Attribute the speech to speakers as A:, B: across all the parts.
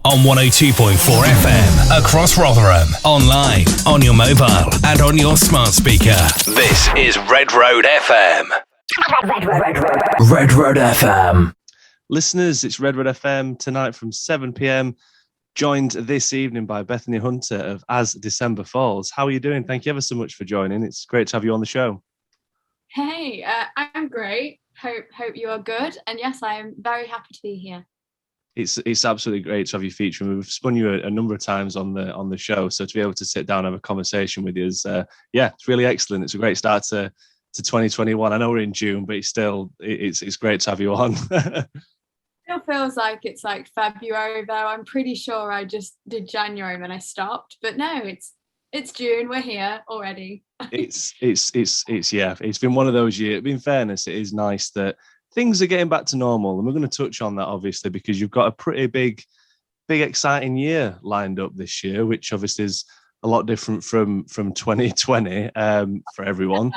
A: on 102.4 FM across Rotherham, online, on your mobile, and on your smart speaker. This is Redroad FM. Redroad FM.
B: Listeners, it's Redroad FM tonight from 7 p.m. Joined this evening by Bethany Hunter of As December Falls. How are you doing? Thank you ever so much for joining. It's great to have you on the show.
C: Hey, I'm great. Hope you are good. And yes, I am very happy to be here.
B: It's absolutely great to have you featuring. We've spun you a number of times on the show, so to be able to sit down and have a conversation with you is it's really excellent. It's a great start to 2021. I know we're in June, but it's great to have you on.
C: It still feels like it's like February though. I'm pretty sure I just did January when I stopped, but no, it's June. We're here already.
B: It's been one of those years. In fairness, it is nice that things are getting back to normal, and we're going to touch on that obviously because you've got a pretty big exciting year lined up this year, which obviously is a lot different from 2020 for everyone.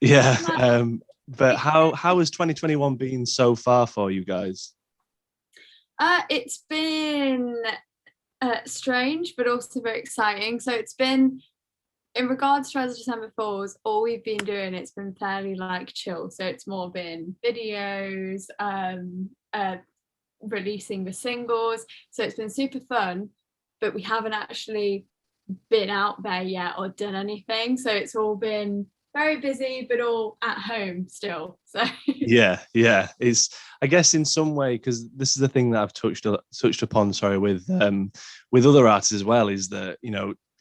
B: But how has 2021 been so far for you guys?
C: It's been strange, but also very exciting. So it's been, in regards to As December Falls, all we've been doing, it's been fairly like chill. So it's more been videos, releasing the singles. So it's been super fun, but we haven't actually been out there yet or done anything. So it's all been very busy, but all at home still. So
B: yeah, it's, I guess in some way, because this is the thing that I've touched upon. With other artists as well, is that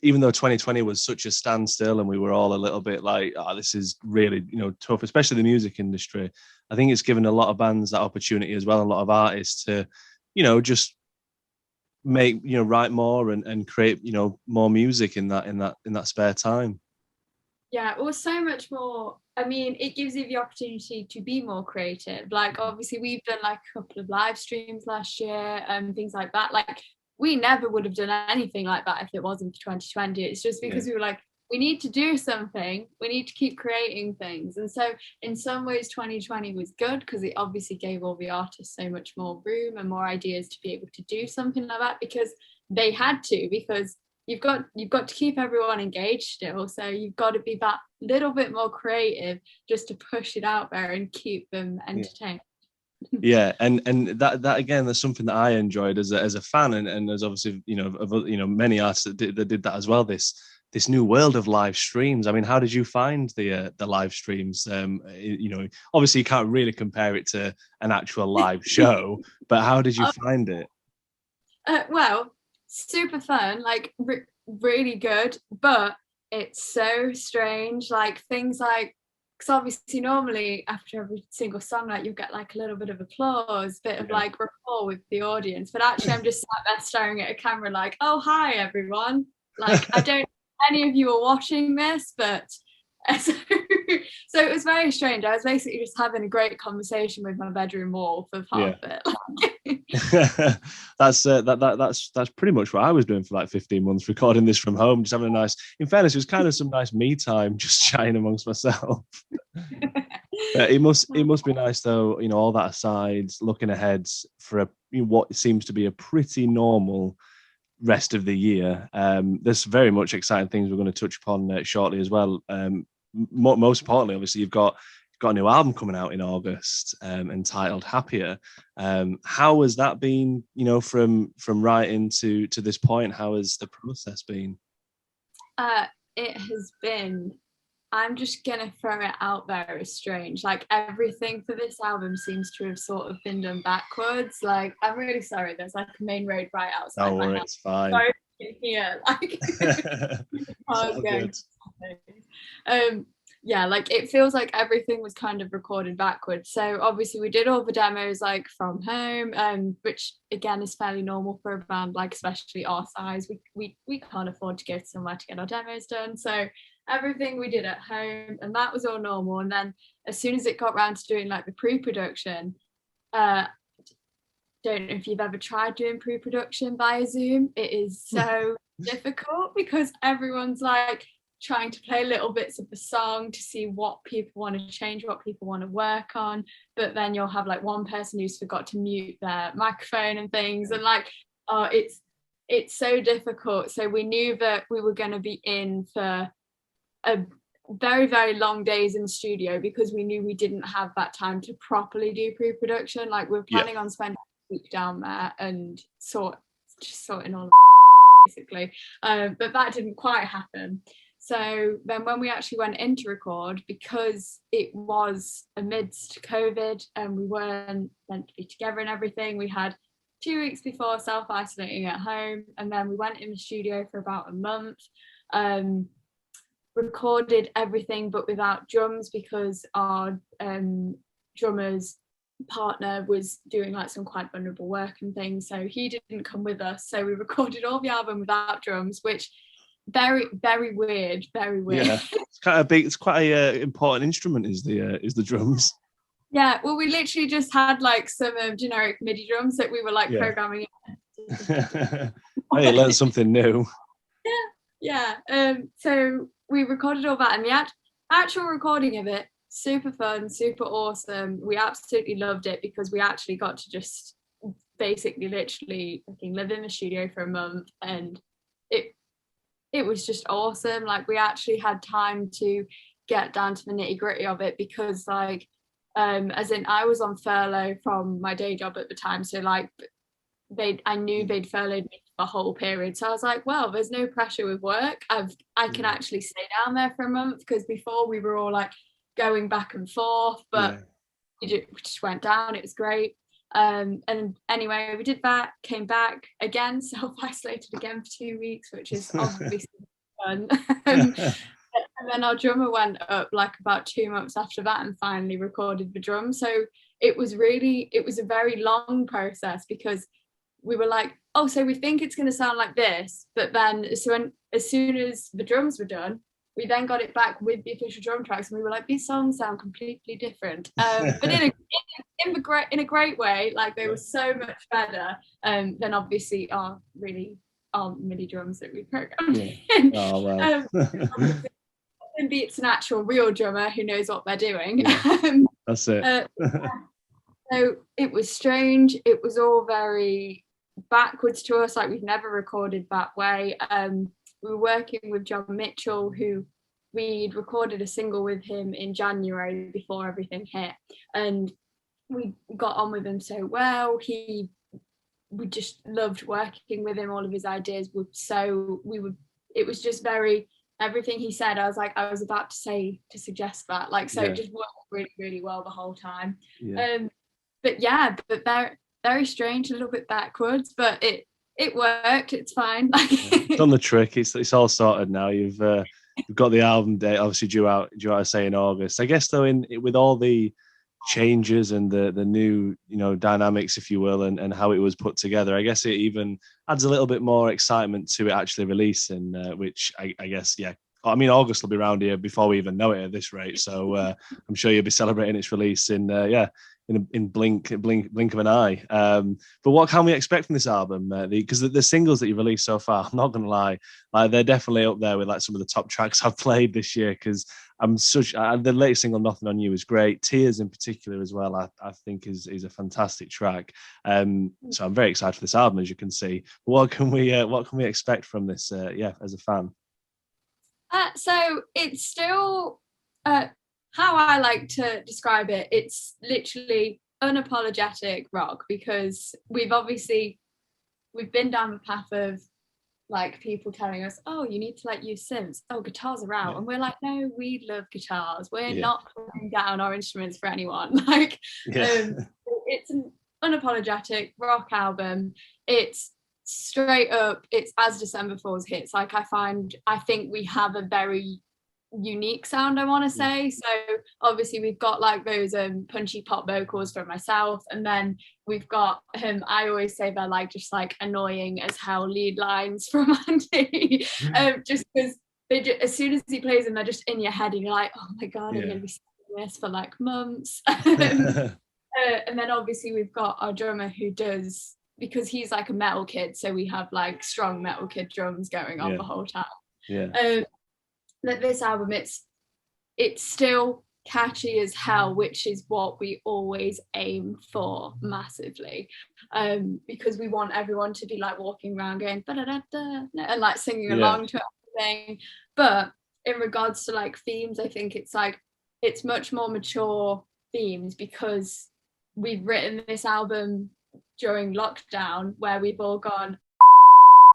B: even though 2020 was such a standstill and we were all a little bit like, this is really tough, especially the music industry. I think it's given a lot of bands that opportunity as well, a lot of artists to just make write more and create more music in that spare time.
C: Yeah, it was so much more. I mean, it gives you the opportunity to be more creative. Like, obviously, we've done like a couple of live streams last year and things like that. Like, we never would have done anything like that if it wasn't for 2020. It's just because we were like, we need to do something. We need to keep creating things. And so, in some ways, 2020 was good because it obviously gave all the artists so much more room and more ideas to be able to do something like that because they had to, because you've got to keep everyone engaged still, so you've got to be that little bit more creative just to push it out there and keep them entertained.
B: Yeah, and that again, that's something that I enjoyed as a fan, and there's obviously many artists that did that as well. This new world of live streams. I mean, how did you find the live streams? Obviously you can't really compare it to an actual live show, but how did you find it?
C: Well, super fun, like really good, but it's so strange, like things like, because obviously normally after every single song, like you get like a little bit of applause, bit of like rapport with the audience, but actually I'm just sat there staring at a camera like, oh hi everyone, like I don't know if any of you are watching this, but so it was very strange. I was basically just having a great conversation with my bedroom wall for half it.
B: That's pretty much what I was doing for like 15 months, recording this from home, just having a nice, in fairness, it was kind of some nice me time, just chatting amongst myself. It must be nice though, all that aside, looking ahead for what seems to be a pretty normal rest of the year. There's very much exciting things we're going to touch upon shortly as well. Most importantly, obviously, you've got a new album coming out in August entitled Happier. How has that been, from writing to this point? How has the process been?
C: It has been, I'm just gonna throw it out there as strange. Like, everything for this album seems to have sort of been done backwards. Like, I'm really sorry, there's like a main road right outside my house. It's fine. Sorry here. Like like it feels like everything was kind of recorded backwards. So obviously we did all the demos like from home, which again is fairly normal for a band, like especially our size. We can't afford to go somewhere to get our demos done. So everything we did at home, and that was all normal. And then as soon as it got around to doing like the pre-production, don't know if you've ever tried doing pre-production via Zoom. It is so difficult because everyone's like trying to play little bits of the song to see what people want to change, what people want to work on, but then you'll have like one person who's forgot to mute their microphone and things, and like it's it's so difficult. So we knew that we were going to be in for a very, very long days in the studio, because we knew we didn't have that time to properly do pre-production. Like, we're planning on spending a week down there and sorting all basically, but that didn't quite happen. So then when we actually went in to record, because it was amidst COVID and we weren't meant to be together and everything, we had 2 weeks before self-isolating at home, and then we went in the studio for about a month, recorded everything but without drums, because our drummer's partner was doing like some quite vulnerable work and things, so he didn't come with us. So we recorded all the album without drums, which very, very weird. Yeah,
B: it's kind of big. It's quite a important instrument. Is the drums?
C: Yeah, well, we literally just had like some generic MIDI drums that we were like programming.
B: Hey, you learned something new.
C: Yeah. So we recorded all that, and the actual recording of it, super fun, super awesome. We absolutely loved it, because we actually got to just basically literally live in the studio for a month, and it was just awesome. Like, we actually had time to get down to the nitty-gritty of it, because like as in, I was on furlough from my day job at the time, so like I knew they'd furloughed me the whole period, so I was like, well, there's no pressure with work. I can actually stay down there for a month, because before we were all like going back and forth, but we just went down. It was great. And anyway, we did that, came back again, self-isolated again for 2 weeks, which is obviously fun. And then our drummer went up like about 2 months after that and finally recorded the drum. So it was a very long process, because we were like, oh, so we think it's going to sound like this, but then as soon as the drums were done, we then got it back with the official drum tracks, and we were like, these songs sound completely different, but in a great way. Like, they were so much better than obviously our MIDI drums that we programmed in.
B: Oh, well.
C: It's an actual real drummer who knows what they're doing.
B: That's it.
C: So it was strange. It was all very backwards to us. Like, we've never recorded that way. We were working with John Mitchell, who we'd recorded a single with him in January before everything hit, and we got on with him so well. We just loved working with him. All of his ideas were it was just very, everything he said, I was about to suggest that, like, so it just worked really, really well the whole time. But very, very strange, a little bit backwards, but it worked. It's fine.
B: It's done the trick. It's all sorted now. You've got the album date obviously due out, I say, in August. I guess though, with all the changes and the new dynamics, if you will, and how it was put together, I guess it even adds a little bit more excitement to it actually releasing, which I guess I mean, August will be around here before we even know it at this rate, so I'm sure you'll be celebrating its release in blink of an eye. But what can we expect from this album? Because the singles that you've released so far, I'm not gonna lie, like, they're definitely up there with like some of the top tracks I've played this year, because the latest single, Nothing on You, is great. Tears in particular as well, I think is a fantastic track. So I'm very excited for this album, as you can see. But what can we expect from this as a fan?
C: So it's still how I like to describe it, it's literally unapologetic rock, because we've been down the path of like people telling us, oh, you need to like use synths, oh, guitars are out, and we're like, no, we love guitars, we're not putting down our instruments for anyone. Like, it's an unapologetic rock album. It's straight up, it's as December Falls hits. Like, I think we have a very unique sound, I want to say. So obviously we've got like those punchy pop vocals from myself, and then we've got I always say they're like just like annoying as hell lead lines from Andy, just because as soon as he plays them, they're just in your head and you're like, oh my god, I'm gonna be singing this for like months. And then obviously we've got our drummer who does, because he's like a metal kid, so we have like strong metal kid drums going on the whole time. This album, it's still catchy as hell, which is what we always aim for massively, because we want everyone to be like walking around going ba-da-da-da, and like singing along to everything. But in regards to like themes, I think it's like it's much more mature themes, because we've written this album during lockdown where we've all gone,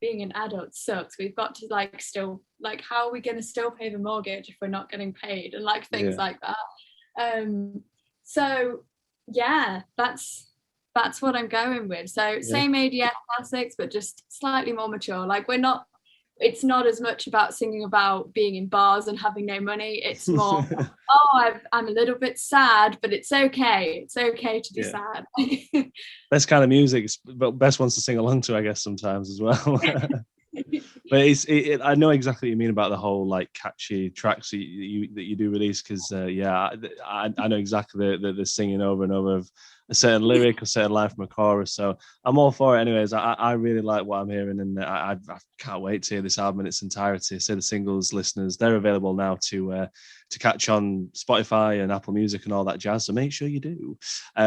C: being an adult sucks, we've got to like still, like, how are we going to still pay the mortgage if we're not getting paid, and like things like that. So yeah, that's what I'm going with. So same ADS classics, but just slightly more mature. Like it's not as much about singing about being in bars and having no money. It's more, I'm a little bit sad, but it's okay. It's okay to be sad.
B: Best kind of music, but best ones to sing along to, I guess, sometimes as well. But I know exactly what you mean about the whole like catchy tracks that you do release, because I know exactly the singing over and over of a certain lyric, a certain line from a chorus. So I'm all for it. Anyways, I really like what I'm hearing, and I can't wait to hear this album in its entirety. So the singles, listeners, they're available now to catch on Spotify and Apple Music and all that jazz. So make sure you do.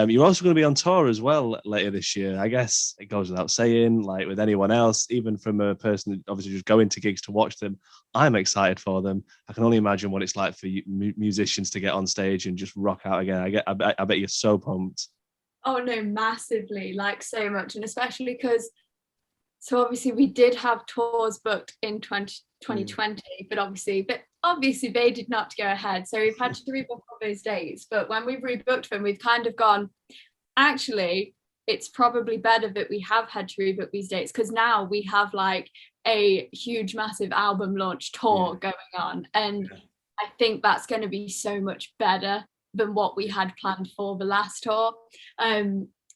B: You're also going to be on tour as well later this year. I guess it goes without saying, like with anyone else, even from a person that obviously just going to gigs to watch them, I'm excited for them. I can only imagine what it's like for musicians to get on stage and just rock out again. I bet you're so pumped.
C: Oh no, massively, like so much. And especially because, so obviously we did have tours booked in 2020, but obviously they did not go ahead. So we've had to rebook all those dates. But when we've rebooked them, we've kind of gone, actually, it's probably better that we have had to rebook these dates, because now we have like a huge, massive album launch tour going on. And I think that's going to be so much better than what we had planned for the last tour.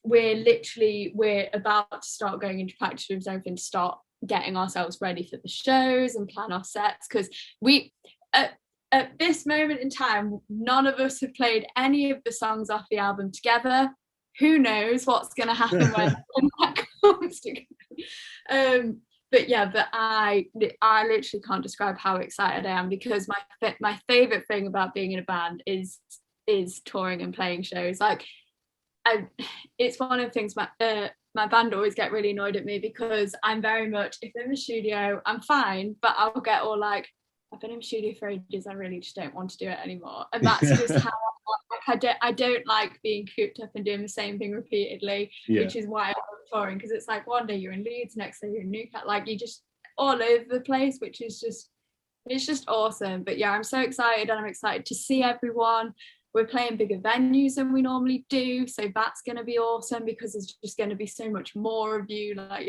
C: We're about to start going into practice rooms and everything to start getting ourselves ready for the shows and plan our sets, because we at this moment in time, none of us have played any of the songs off the album together. Who knows what's going to happen when that comes together. But I literally can't describe how excited I am, because my favorite thing about being in a band is touring and playing shows. Like, it's one of the things my band always get really annoyed at me, because I'm very much, if I'm in the studio, I'm fine, but I'll get all like, I've been in the studio for ages, I really just don't want to do it anymore. And that's just how I don't like being cooped up and doing the same thing repeatedly, which is why I love touring, because it's like one day you're in Leeds, next day you're in Newcastle, like you just all over the place, which is just, it's just awesome. But yeah, I'm so excited, and I'm excited to see everyone. We're playing bigger venues than we normally do, so that's going to be awesome, because there's just going to be so much more of you. Like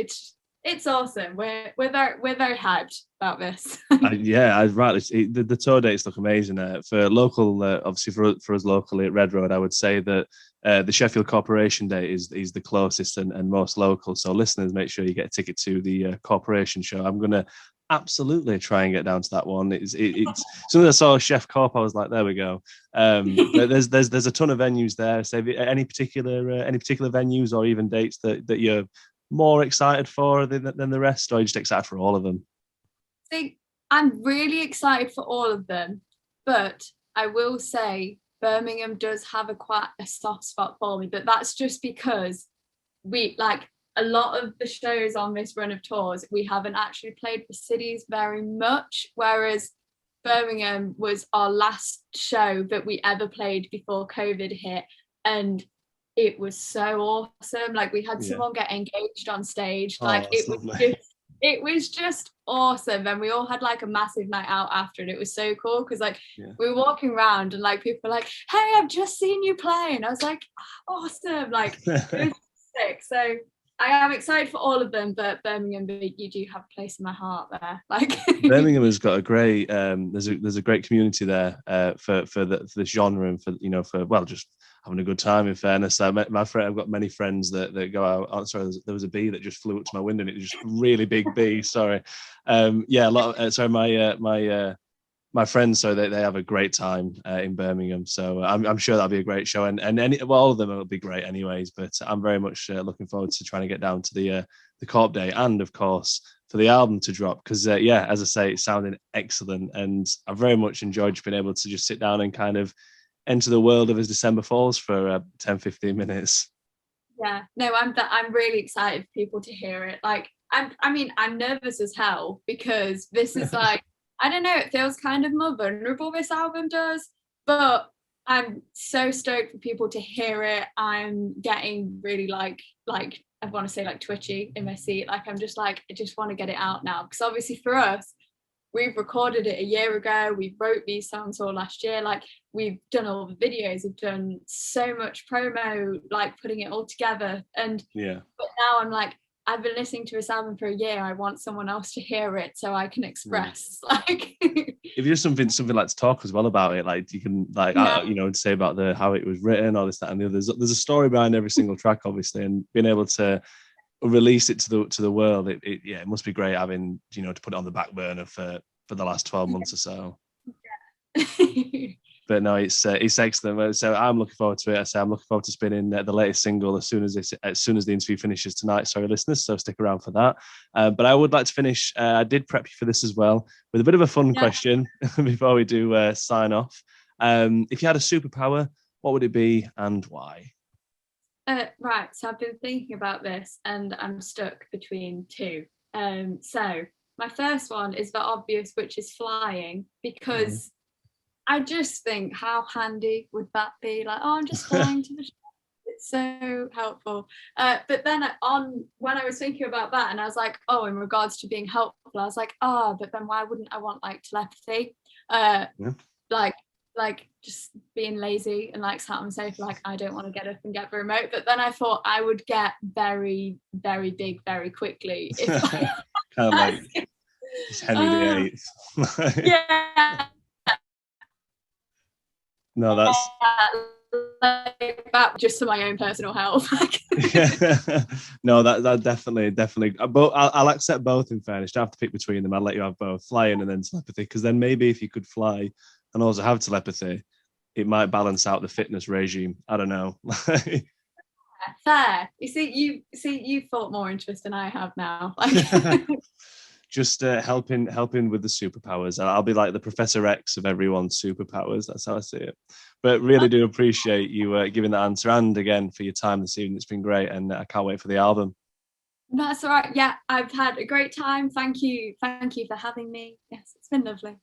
C: it's awesome. We're very hyped about this.
B: The tour dates look amazing. For local, obviously for us locally at Redroad, I would say that the Sheffield Corporation date is the closest and most local. So listeners, make sure you get a ticket to the Corporation show. I'm gonna absolutely try and get down to that one. It's as soon as I saw Chef Corp, I was like, there we go. There's a ton of venues there. So any particular venues or even dates that you're more excited for than the rest, or are you just excited for all of them?
C: I think I'm really excited for all of them, but I will say Birmingham does have quite a soft spot for me, but that's just because we, like, a lot of the shows on this run of tours, we haven't actually played the cities very much, whereas Birmingham was our last show that we ever played before COVID hit, and it was so awesome. Like, we had someone get engaged on stage. Like, it was just awesome, and we all had like a massive night out after, and it was so cool, because like we were walking around and like people were like, hey, I've just seen you play, and I was like, awesome. Like, it was sick. So I am excited for all of them, but Birmingham, you do have a place in my heart there. Like,
B: Birmingham has got a great there's a great community there for the genre, and for just having a good time. In fairness, I've got many friends that go out. Oh, sorry, there was a bee that just flew up to my window, and it was just a really big bee. Sorry. A lot of my friends, so they have a great time in Birmingham. So I'm sure that'll be a great show, and all of them will be great anyways. But I'm very much looking forward to trying to get down to the Corp Day, and of course for the album to drop, because as I say, it's sounding excellent, and I very much enjoyed being able to just sit down and kind of enter the world of As December Falls for 10-15 minutes.
C: Yeah, no, I'm really excited for people to hear it. Like, I'm nervous as hell because this is like, I don't know, it feels kind of more vulnerable, this album does, but I'm so stoked for people to hear it. I'm getting really like I want to say like twitchy in my seat. Like, I'm just like, I just want to get it out now, because obviously for us, we've recorded it a year ago, we wrote these songs all last year, like we've done all the videos, we've done so much promo, like putting it all together. And
B: yeah,
C: but now I'm like, I've been listening to this album for a year, I want someone else to hear it so I can express like
B: if there's something like to talk as well about it, like you can like say about how it was written, all this, that, and the other. There's a story behind every single track, obviously, and being able to release it to the world, it must be great having to put it on the back burner for the last 12 months or so. But no, it's excellent. So I'm looking forward to it. I say I'm looking forward to spinning the latest single as soon as the interview finishes tonight. Sorry, listeners, so stick around for that. But I would like to finish. I did prep you for this as well with a bit of a fun question before we do sign off. If you had a superpower, what would it be and why?
C: Right, so I've been thinking about this and I'm stuck between two. So my first one is the obvious, which is flying, because I just think how handy would that be? Like, oh, I'm just flying to the show. It's so helpful. But then when I was thinking about that, and I was like, oh, in regards to being helpful, I was like, but then why wouldn't I want like telepathy? Like just being lazy and like sat on the sofa, like I don't want to get up and get the remote. But then I thought I would get very, very big very quickly.
B: Kind of like it's Henry VIII.
C: Yeah.
B: No, that's
C: like that just for my own personal health.
B: No, that definitely. But I'll accept both. In fairness, you don't have to pick between them. I'll let you have both, flying and then telepathy, because then maybe if you could fly and also have telepathy, it might balance out the fitness regime. I don't know.
C: Fair. You've thought more into this than I have now.
B: Just helping with the superpowers. I'll be like the Professor X of everyone's superpowers. That's how I see it. But really do appreciate you giving that answer, and again for your time this evening. It's been great, and I can't wait for the album.
C: That's all right. Yeah, I've had a great time. Thank you for having me. Yes, it's been lovely.